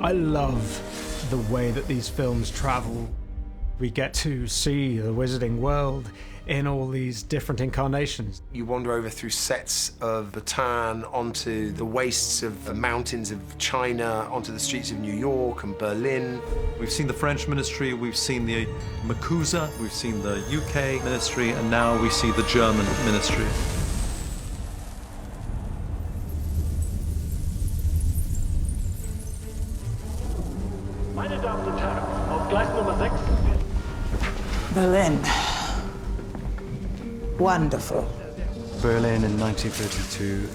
I love the way that these films travel. We get to see the Wizarding World in all these different incarnations. You wander over through sets of Bhutan, onto the wastes of the mountains of China, onto the streets of New York and Berlin. We've seen the French ministry, we've seen the MACUSA, we've seen the UK ministry, and now we see the German ministry. Meine Damen und Herren, auf Gleis Nummer 6. Berlin. Wonderful. Berlin in 1932,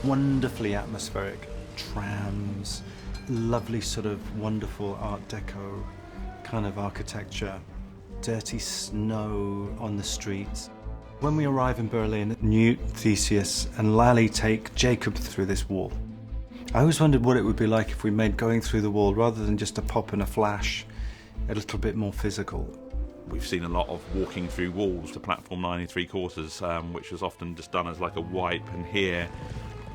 wonderfully atmospheric. Trams, lovely sort of wonderful Art Deco kind of architecture. Dirty snow on the streets. When we arrive in Berlin, Newt, Theseus and Lally take Jacob through this wall. I always wondered what it would be like if we made going through the wall, rather than just a pop and a flash, a little bit more physical. We've seen a lot of walking through walls to platform 9¾ which was often just done as like a wipe, and here,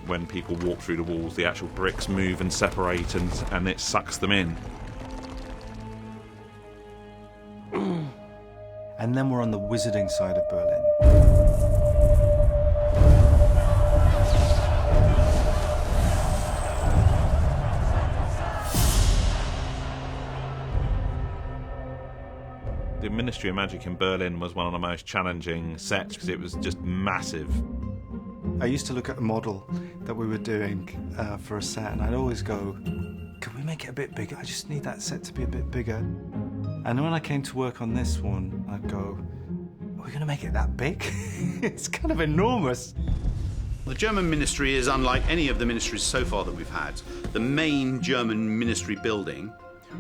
when people walk through the walls, the actual bricks move and separate and it sucks them in. And then we're on the wizarding side of Berlin. The Ministry of Magic in Berlin was one of the most challenging sets because it was just massive. I used to look at the model that we were doing for a set, and I'd always go, can we make it a bit bigger? I just need that set to be a bit bigger. And when I came to work on this one, I'd go, are we going to make it that big? It's kind of enormous. The German ministry is unlike any of the ministries so far that we've had. The main German ministry building,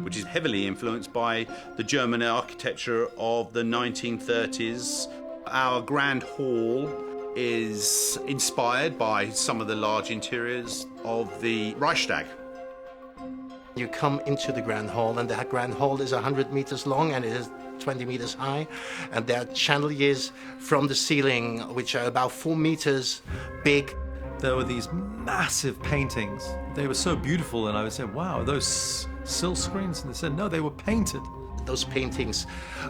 which is heavily influenced by the German architecture of the 1930s. Our Grand Hall is inspired by some of the large interiors of the Reichstag. You come into the Grand Hall, and the Grand Hall is 100 meters long and it is 20 meters high, and there are chandeliers from the ceiling which are about 4 meters big. There were these massive paintings. They were so beautiful, and I would say, wow, those silk screens? And they said, no, they were painted. Those paintings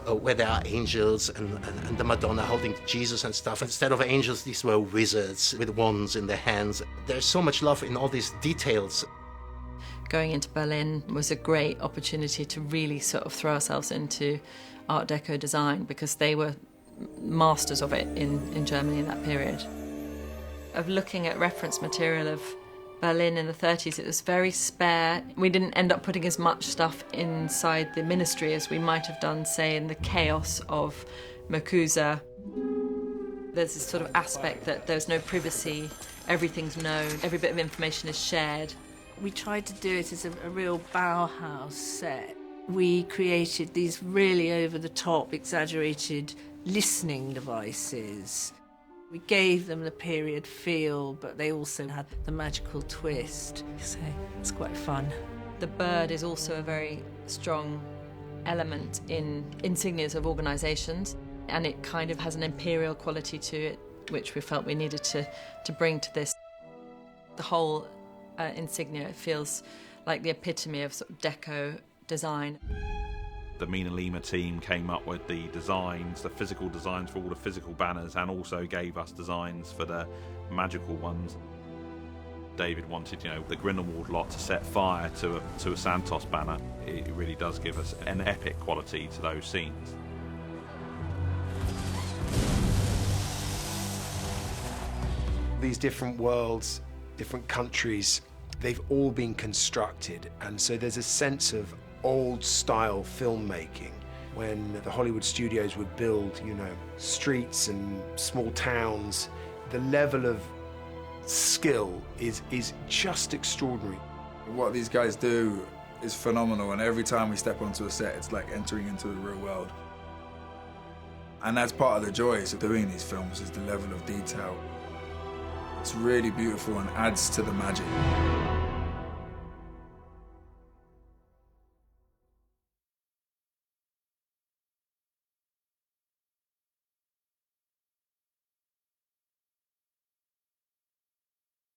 where there are angels and the Madonna holding Jesus and stuff. Instead of angels, these were wizards with wands in their hands. There's so much love in all these details. Going into Berlin was a great opportunity to really sort of throw ourselves into Art Deco design, because they were masters of it in Germany in that period. Of looking at reference material of Berlin in the 30s, it was very spare. We didn't end up putting as much stuff inside the ministry as we might have done, say, in the chaos of MACUSA. There's this sort of aspect that there's no privacy, everything's known, every bit of information is shared. We tried to do it as a real Bauhaus set. We created these really over-the-top, exaggerated listening devices. We gave them the period feel, but they also had the magical twist. So it's quite fun. The bird is also a very strong element in insignias of organisations, and it kind of has an imperial quality to it, which we felt we needed to bring to this. The whole insignia feels like the epitome of sort of deco design. The Mina Lima team came up with the designs, the physical designs for all the physical banners, and also gave us designs for the magical ones. David wanted, the Grindelwald lot to set fire to a Santos banner. It really does give us an epic quality to those scenes. These different worlds, different countries, they've all been constructed, and so there's a sense of old-style filmmaking. When the Hollywood studios would build, streets and small towns, the level of skill is just extraordinary. What these guys do is phenomenal, and every time we step onto a set, it's like entering into the real world. And that's part of the joys of doing these films, is the level of detail. It's really beautiful and adds to the magic.